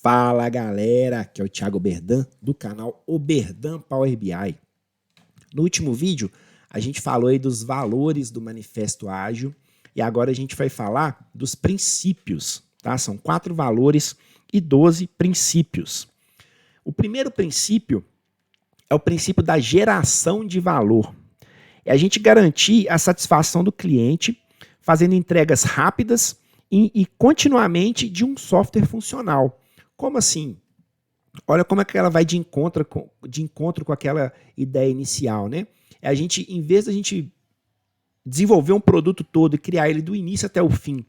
Fala galera, aqui é o Thiago Oberdan do canal Oberdan Power BI. No último vídeo a gente falou aí dos valores do Manifesto Ágil e agora a gente vai falar dos princípios, tá? São 4 valores e 12 princípios. O primeiro princípio é o princípio da geração de valor. É a gente garantir a satisfação do cliente fazendo entregas rápidas e continuamente de um software funcional. Como assim? Olha como é que ela vai de encontro com aquela ideia inicial, né? É a gente, em vez da gente desenvolver um produto todo e criar ele do início até o fim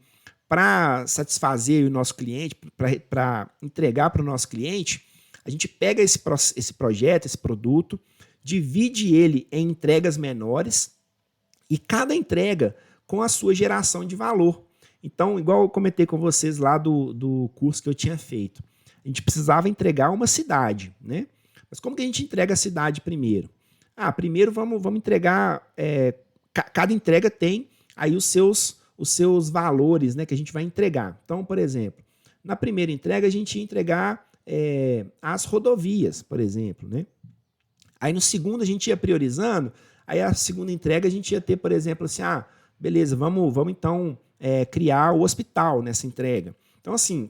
para satisfazer o nosso cliente, para entregar para o nosso cliente, a gente pega esse projeto, esse produto, divide ele em entregas menores e cada entrega com a sua geração de valor. Então, igual eu comentei com vocês lá do curso que eu tinha feito, a gente precisava entregar uma cidade, né? Mas como que a gente entrega a cidade primeiro? Primeiro vamos entregar, cada entrega tem aí os seus valores, né, que a gente vai entregar. Então, por exemplo, na primeira entrega a gente ia entregar as rodovias, por exemplo, né? Aí no segundo a gente ia priorizando, aí a segunda entrega a gente ia ter, por exemplo, assim, beleza, vamos então criar o hospital nessa entrega. Então, assim,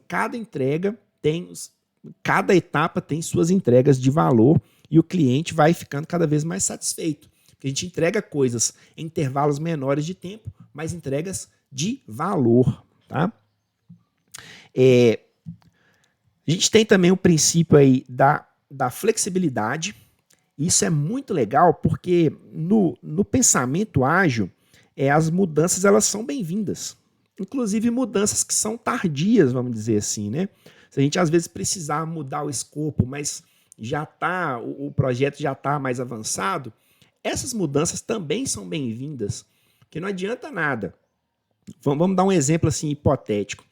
cada etapa tem suas entregas de valor e o cliente vai ficando cada vez mais satisfeito. Porque a gente entrega coisas em intervalos menores de tempo, mas entregas de valor, tá? A gente tem também o princípio aí da flexibilidade. Isso é muito legal porque no pensamento ágil, as mudanças elas são bem-vindas. Inclusive mudanças que são tardias, vamos dizer assim, né? Se a gente às vezes precisar mudar o escopo, mas o projeto já está mais avançado, essas mudanças também são bem-vindas, porque não adianta nada. Vamos dar um exemplo assim hipotético.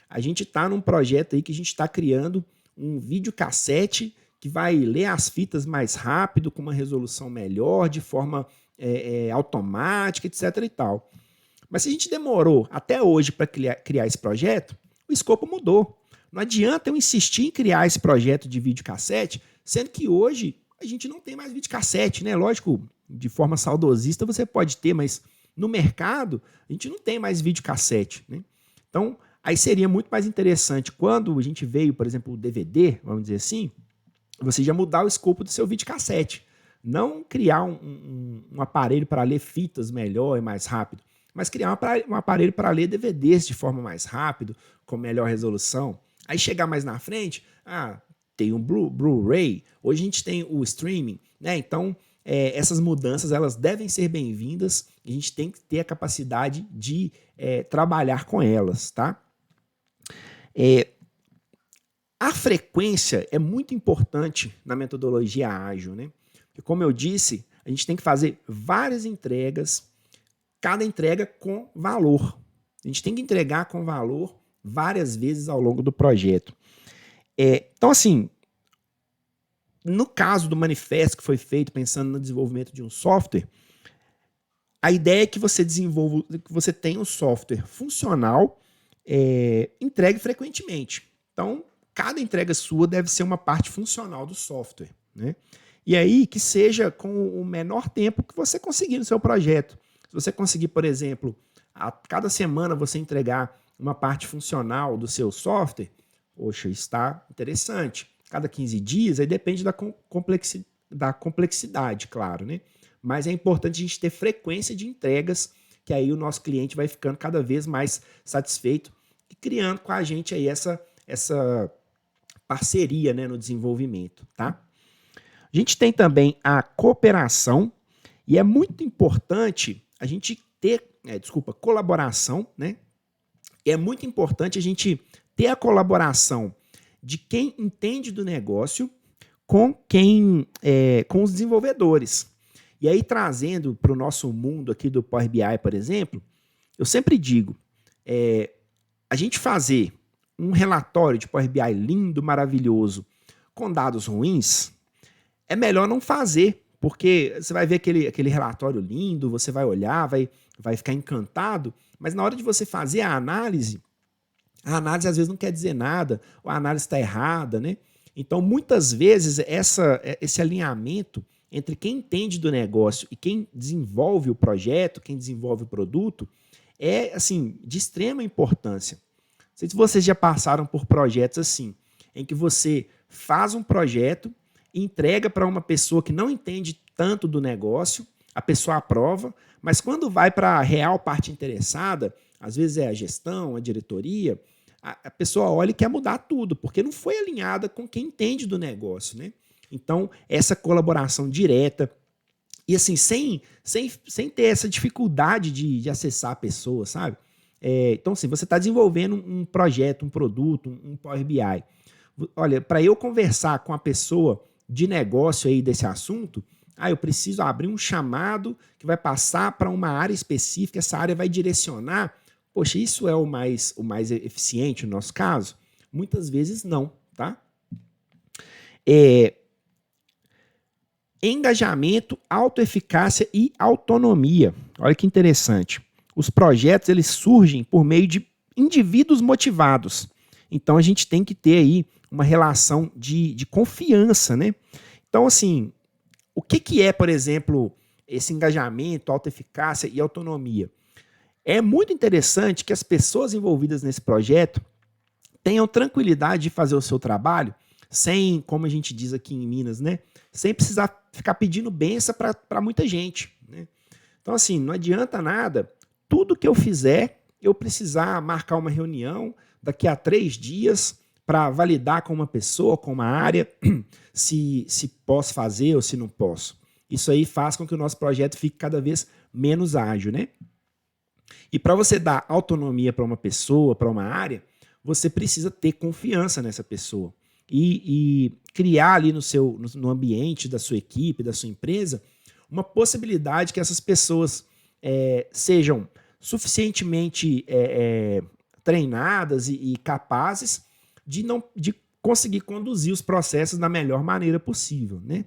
A gente está num projeto aí que a gente está criando um videocassete que vai ler as fitas mais rápido, com uma resolução melhor, de forma automática, etc. e tal. Mas se a gente demorou até hoje para criar esse projeto, o escopo mudou. Não adianta eu insistir em criar esse projeto de videocassete, sendo que hoje a gente não tem mais videocassete, né? Lógico, de forma saudosista você pode ter, mas no mercado a gente não tem mais videocassete, né? Então, aí seria muito mais interessante quando a gente veio, por exemplo, o DVD, vamos dizer assim, você já mudar o escopo do seu videocassete. Não criar um aparelho para ler fitas melhor e mais rápido, mas criar um aparelho para ler DVDs de forma mais rápida, com melhor resolução. Aí chegar mais na frente, tem um Blu-ray, hoje a gente tem o streaming, né? Então, essas mudanças elas devem ser bem-vindas e a gente tem que ter a capacidade de trabalhar com elas, tá? A frequência é muito importante na metodologia ágil, né? Porque, como eu disse, a gente tem que fazer várias entregas, cada entrega com valor. A gente tem que entregar com valor várias vezes ao longo do projeto. Então, assim, no caso do manifesto que foi feito pensando no desenvolvimento de um software, a ideia é que você tenha um software funcional, entregue frequentemente. Então, cada entrega sua deve ser uma parte funcional do software, né? E aí que seja com o menor tempo que você conseguir no seu projeto. Se você conseguir, por exemplo, a cada semana você entregar uma parte funcional do seu software, poxa, está interessante. Cada 15 dias, aí depende da complexidade, claro, né? Mas é importante a gente ter frequência de entregas, que aí o nosso cliente vai ficando cada vez mais satisfeito e criando com a gente aí essa parceria, né, no desenvolvimento, tá? A gente tem também a cooperação e é muito importante a gente ter, colaboração, né? É muito importante a gente ter a colaboração de quem entende do negócio com os desenvolvedores. E aí, trazendo para o nosso mundo aqui do Power BI, por exemplo, eu sempre digo, a gente fazer um relatório de Power BI lindo, maravilhoso, com dados ruins, é melhor não fazer, porque você vai ver aquele relatório lindo, você vai olhar, vai ficar encantado, mas na hora de você fazer a análise, A análise às vezes não quer dizer nada, ou a análise está errada, né? Então, muitas vezes, esse alinhamento entre quem entende do negócio e quem desenvolve o projeto, quem desenvolve o produto, é assim de extrema importância. Não sei se vocês já passaram por projetos assim, em que você faz um projeto, entrega para uma pessoa que não entende tanto do negócio, a pessoa aprova, mas quando vai para a real parte interessada, às vezes é a gestão, a diretoria, a pessoa olha e quer mudar tudo, porque não foi alinhada com quem entende do negócio, né? Então, essa colaboração direta, e assim, sem ter essa dificuldade de acessar a pessoa, sabe? Então, assim, você está desenvolvendo um projeto, um produto, um Power BI. Olha, para eu conversar com a pessoa de negócio aí desse assunto, eu preciso abrir um chamado que vai passar para uma área específica, essa área vai direcionar. Poxa, isso é o mais eficiente no nosso caso? Muitas vezes não, tá? Engajamento, autoeficácia e autonomia. Olha que interessante. Os projetos eles surgem por meio de indivíduos motivados. Então a gente tem que ter aí uma relação de confiança, né? Então, assim, o que é, por exemplo, esse engajamento, autoeficácia e autonomia? É muito interessante que as pessoas envolvidas nesse projeto tenham tranquilidade de fazer o seu trabalho sem, como a gente diz aqui em Minas, né? Sem precisar ficar pedindo benção para muita gente, né? Então, assim, não adianta nada tudo que eu fizer, eu precisar marcar uma reunião daqui a 3 dias para validar com uma pessoa, com uma área, se posso fazer ou se não posso. Isso aí faz com que o nosso projeto fique cada vez menos ágil, né? E para você dar autonomia para uma pessoa, para uma área, você precisa ter confiança nessa pessoa. E criar ali no ambiente da sua equipe, da sua empresa, uma possibilidade que essas pessoas sejam suficientemente treinadas e capazes de conseguir conduzir os processos da melhor maneira possível, né?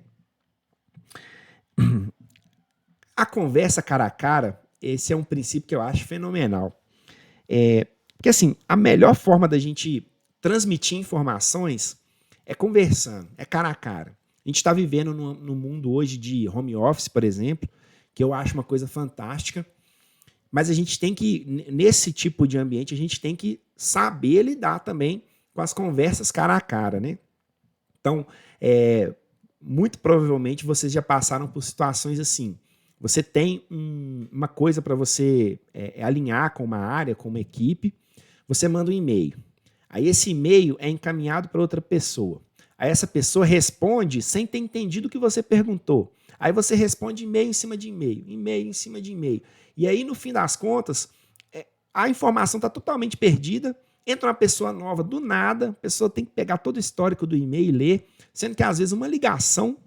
A conversa cara a cara, esse é um princípio que eu acho fenomenal. Porque assim, a melhor forma da gente transmitir informações é conversando, é cara a cara. A gente está vivendo no mundo hoje de home office, por exemplo, que eu acho uma coisa fantástica, mas a gente tem que, nesse tipo de ambiente, a gente tem que saber lidar também com as conversas cara a cara, né? Então, muito provavelmente vocês já passaram por situações assim. Você tem uma coisa para você alinhar com uma área, com uma equipe, você manda um e-mail. Aí esse e-mail é encaminhado para outra pessoa. Aí essa pessoa responde sem ter entendido o que você perguntou. Aí você responde e-mail em cima de e-mail, e-mail em cima de e-mail. E aí, no fim das contas, a informação está totalmente perdida, entra uma pessoa nova do nada, a pessoa tem que pegar todo o histórico do e-mail e ler, sendo que às vezes uma ligação,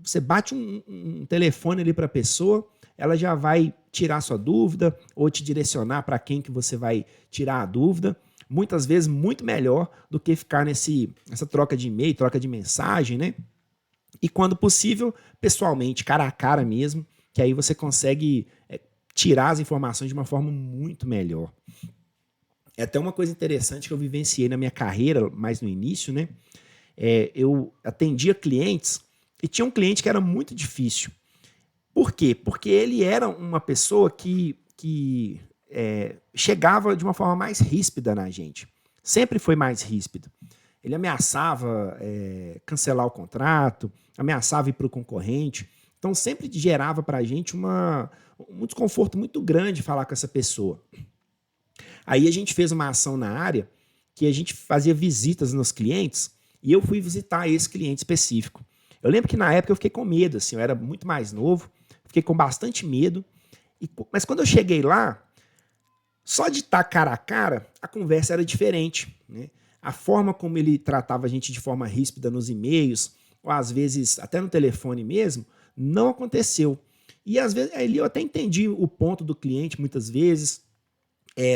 você bate um telefone ali para a pessoa, ela já vai tirar sua dúvida ou te direcionar para quem que você vai tirar a dúvida. Muitas vezes muito melhor do que ficar nessa troca de e-mail, troca de mensagem, né? E quando possível, pessoalmente, cara a cara mesmo, que aí você consegue tirar as informações de uma forma muito melhor. É até uma coisa interessante que eu vivenciei na minha carreira, mais no início, né? Eu atendia clientes e tinha um cliente que era muito difícil. Por quê? Porque ele era uma pessoa que chegava de uma forma mais ríspida na gente. Sempre foi mais ríspido. Ele ameaçava cancelar o contrato, ameaçava ir para o concorrente. Então, sempre gerava para a gente um desconforto muito grande falar com essa pessoa. Aí a gente fez uma ação na área que a gente fazia visitas nos clientes e eu fui visitar esse cliente específico. Eu lembro que na época eu fiquei com medo, assim, eu era muito mais novo, fiquei com bastante medo. Mas quando eu cheguei lá, só de estar cara a cara, a conversa era diferente, né? A forma como ele tratava a gente de forma ríspida nos e-mails, ou às vezes até no telefone mesmo, não aconteceu. E às vezes ali eu até entendi o ponto do cliente, muitas vezes,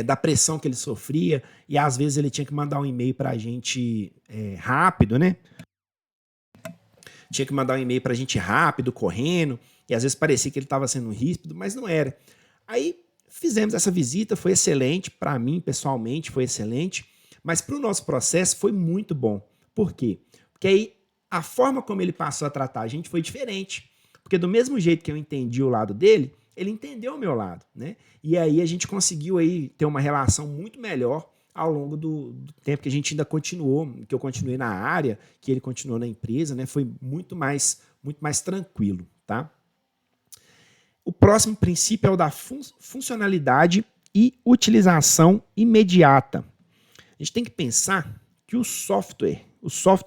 da pressão que ele sofria, e às vezes ele tinha que mandar um e-mail para a gente rápido, né? Tinha que mandar um e-mail para a gente rápido, correndo, e às vezes parecia que ele estava sendo ríspido, mas não era. Aí Fizemos essa visita, foi excelente, para mim, pessoalmente, foi excelente, mas para o nosso processo foi muito bom. Por quê? Porque aí a forma como ele passou a tratar a gente foi diferente. Porque do mesmo jeito que eu entendi o lado dele, ele entendeu o meu lado, né? E aí a gente conseguiu aí ter uma relação muito melhor ao longo do tempo que a gente ainda continuou, que eu continuei na área, que ele continuou na empresa, né? Foi muito mais tranquilo, tá? O próximo princípio é o da funcionalidade e utilização imediata. A gente tem que pensar que o software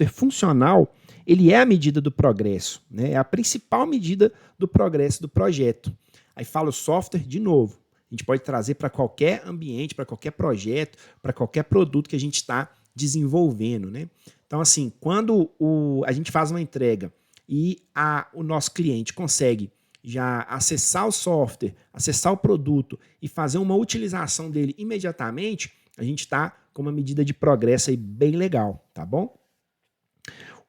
funcional, ele é a medida do progresso, né? É a principal medida do progresso do projeto. Aí fala o software de novo. A gente pode trazer para qualquer ambiente, para qualquer projeto, para qualquer produto que a gente está desenvolvendo, né? Então, assim, quando a gente faz uma entrega e o nosso cliente consegue já acessar o software, acessar o produto e fazer uma utilização dele imediatamente, a gente está com uma medida de progresso aí bem legal, tá bom?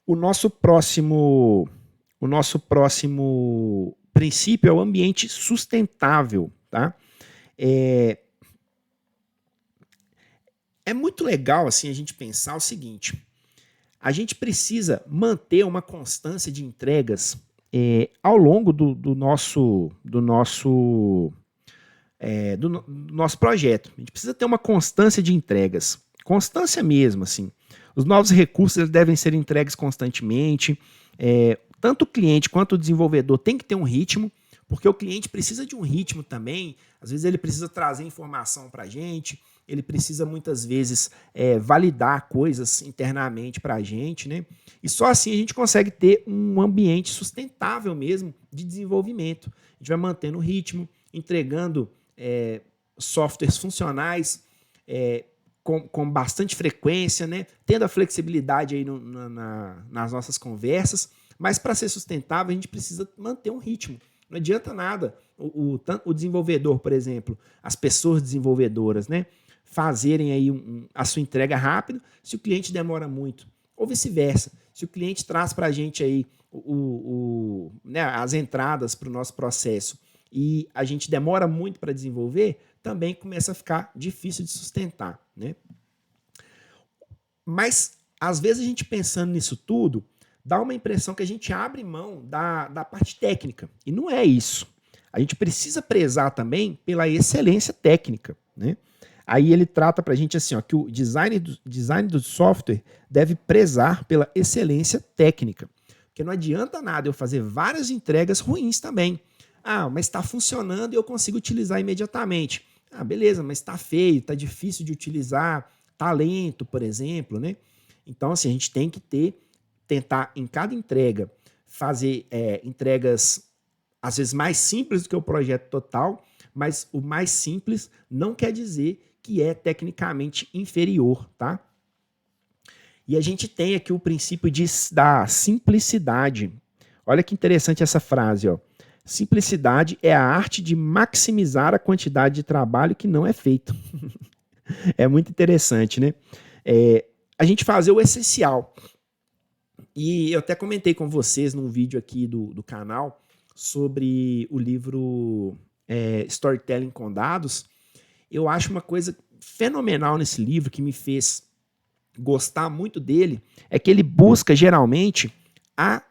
O nosso próximo princípio é o ambiente sustentável, tá? É muito legal assim a gente pensar o seguinte: a gente precisa manter uma constância de entregas ao longo do nosso projeto. A gente precisa ter uma constância de entregas, constância mesmo, assim. Os novos recursos eles devem ser entregues constantemente. Tanto o cliente quanto o desenvolvedor tem que ter um ritmo, porque o cliente precisa de um ritmo também. Às vezes ele precisa trazer informação para a gente, ele precisa muitas vezes validar coisas internamente para a gente, né? E só assim a gente consegue ter um ambiente sustentável mesmo de desenvolvimento. A gente vai mantendo o ritmo, entregando softwares funcionais com bastante frequência, né? Tendo a flexibilidade aí nas nossas conversas, mas para ser sustentável a gente precisa manter um ritmo. Não adianta nada o desenvolvedor, por exemplo, as pessoas desenvolvedoras, né, fazerem aí a sua entrega rápido se o cliente demora muito, ou vice-versa. Se o cliente traz para a gente aí né, as entradas para o nosso processo e a gente demora muito para desenvolver, também começa a ficar difícil de sustentar, né? Mas, às vezes, a gente pensando nisso tudo, dá uma impressão que a gente abre mão da parte técnica. E não é isso. A gente precisa prezar também pela excelência técnica, né? Aí ele trata para a gente assim, ó, que o design do software deve prezar pela excelência técnica. Porque não adianta nada eu fazer várias entregas ruins também. Ah, mas está funcionando e eu consigo utilizar imediatamente. Ah, beleza, mas está feio, está difícil de utilizar, está lento, por exemplo, né? Então, assim, a gente tem que tentar em cada entrega fazer entregas às vezes mais simples do que o projeto total, mas o mais simples não quer dizer que é tecnicamente inferior, tá? E a gente tem aqui o princípio da simplicidade. Olha que interessante essa frase, ó. Simplicidade é a arte de maximizar a quantidade de trabalho que não é feito. É muito interessante, né? A gente fazer o essencial. E eu até comentei com vocês num vídeo aqui do canal sobre o livro Storytelling com Dados. Eu acho uma coisa fenomenal nesse livro que me fez gostar muito dele, é que ele busca geralmente a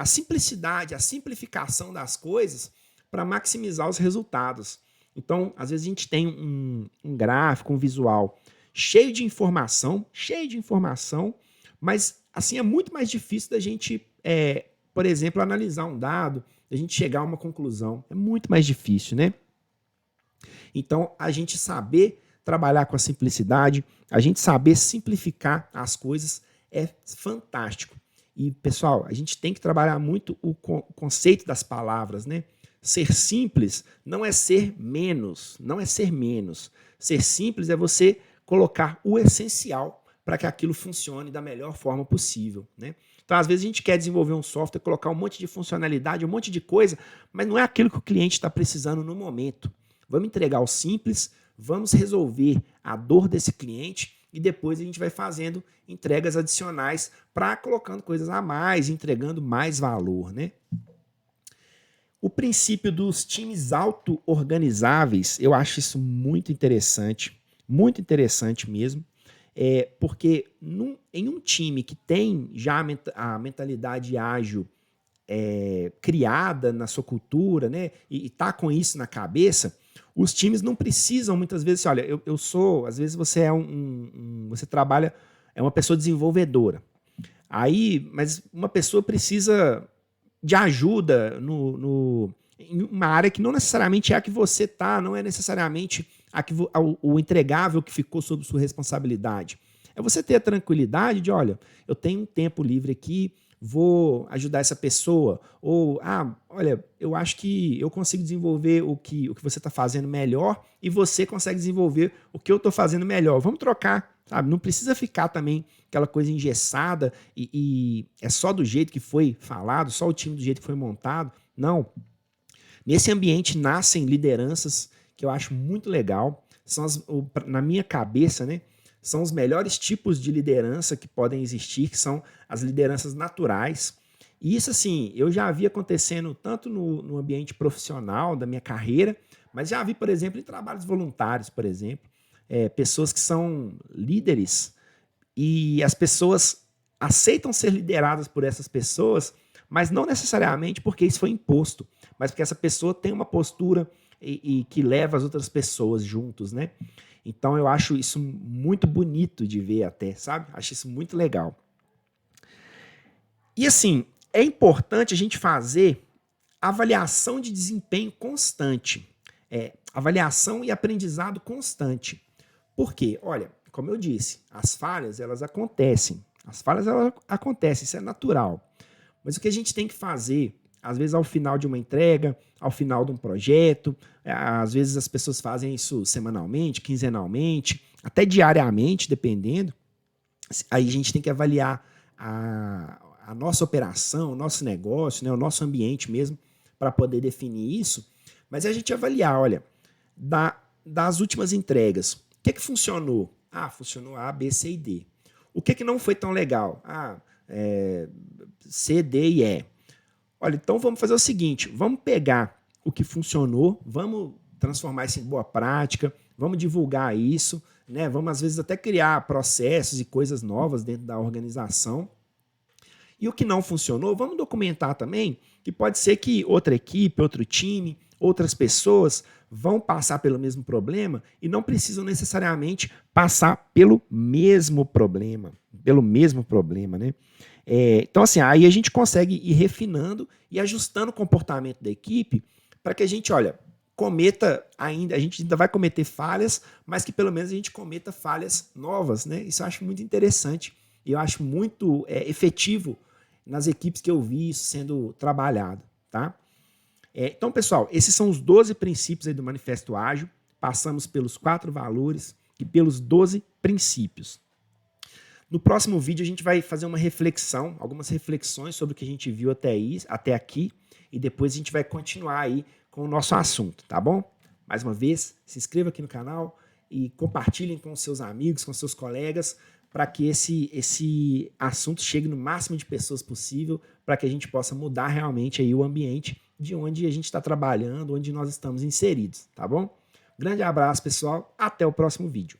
simplicidade, a simplificação das coisas para maximizar os resultados. Então, às vezes a gente tem um gráfico, um visual cheio de informação, mas assim é muito mais difícil da gente, por exemplo, analisar um dado, da gente chegar a uma conclusão. É muito mais difícil, né? Então, a gente saber trabalhar com a simplicidade, a gente saber simplificar as coisas é fantástico. E, pessoal, a gente tem que trabalhar muito o conceito das palavras, né? Ser simples não é ser menos, não é ser menos. Ser simples é você colocar o essencial para que aquilo funcione da melhor forma possível, né? Então, às vezes, a gente quer desenvolver um software, colocar um monte de funcionalidade, um monte de coisa, mas não é aquilo que o cliente está precisando no momento. Vamos entregar o simples, vamos resolver a dor desse cliente e depois a gente vai fazendo entregas adicionais para colocando coisas a mais, entregando mais valor, né? O princípio dos times auto-organizáveis, eu acho isso muito interessante mesmo, porque em um time que tem já a mentalidade ágil criada na sua cultura, né, e tá com isso na cabeça, os times não precisam muitas vezes, olha, eu sou, às vezes você é você trabalha, é uma pessoa desenvolvedora, aí, mas uma pessoa precisa de ajuda em uma área que não necessariamente é a que você está, não é necessariamente o entregável que ficou sob sua responsabilidade. É você ter a tranquilidade de, olha, eu tenho um tempo livre aqui, vou ajudar essa pessoa, ou, olha, eu acho que eu consigo desenvolver o que você está fazendo melhor e você consegue desenvolver o que eu estou fazendo melhor. Vamos trocar, sabe? Não precisa ficar também aquela coisa engessada e é só do jeito que foi falado, só o time do jeito que foi montado. Não. Nesse ambiente nascem lideranças que eu acho muito legal. Na minha cabeça, né, são os melhores tipos de liderança que podem existir, que são as lideranças naturais. E isso, assim, eu já vi acontecendo tanto no ambiente profissional da minha carreira, mas já vi, por exemplo, em trabalhos voluntários, por exemplo, pessoas que são líderes e as pessoas aceitam ser lideradas por essas pessoas, mas não necessariamente porque isso foi imposto, mas porque essa pessoa tem uma postura e que leva as outras pessoas juntos, né? Então eu acho isso muito bonito de ver até, sabe? Acho isso muito legal. E assim, é importante a gente fazer avaliação de desempenho constante. Avaliação e aprendizado constante. Por quê? Olha, como eu disse, as falhas, elas acontecem. As falhas, elas acontecem, isso é natural. Mas o que a gente tem que fazer, às vezes ao final de uma entrega, ao final de um projeto, às vezes as pessoas fazem isso semanalmente, quinzenalmente, até diariamente, dependendo. Aí a gente tem que avaliar a nossa operação, o nosso negócio, né, o nosso ambiente mesmo, para poder definir isso. Mas é a gente avaliar, olha, das últimas entregas, o que funcionou? Funcionou A, B, C e D. O que não foi tão legal? C, D e E. Olha, então vamos fazer o seguinte, vamos pegar o que funcionou, vamos transformar isso em boa prática, vamos divulgar isso, né? Vamos às vezes até criar processos e coisas novas dentro da organização. E o que não funcionou, vamos documentar também, que pode ser que outra equipe, outro time, outras pessoas vão passar pelo mesmo problema e não precisam necessariamente passar pelo mesmo problema, né? Então, assim, aí a gente consegue ir refinando e ajustando o comportamento da equipe para que a gente, olha, a gente ainda vai cometer falhas, mas que pelo menos a gente cometa falhas novas, né? Isso eu acho muito interessante e eu acho muito efetivo nas equipes que eu vi isso sendo trabalhado, tá? Então, pessoal, esses são os 12 princípios aí do Manifesto Ágil. Passamos pelos 4 valores e pelos 12 princípios. No próximo vídeo a gente vai fazer uma reflexão, algumas reflexões sobre o que a gente viu até aqui, e depois a gente vai continuar aí com o nosso assunto, tá bom? Mais uma vez, se inscreva aqui no canal e compartilhem com seus amigos, com seus colegas, para que esse assunto chegue no máximo de pessoas possível, para que a gente possa mudar realmente aí o ambiente de onde a gente está trabalhando, onde nós estamos inseridos, tá bom? Grande abraço, pessoal. Até o próximo vídeo.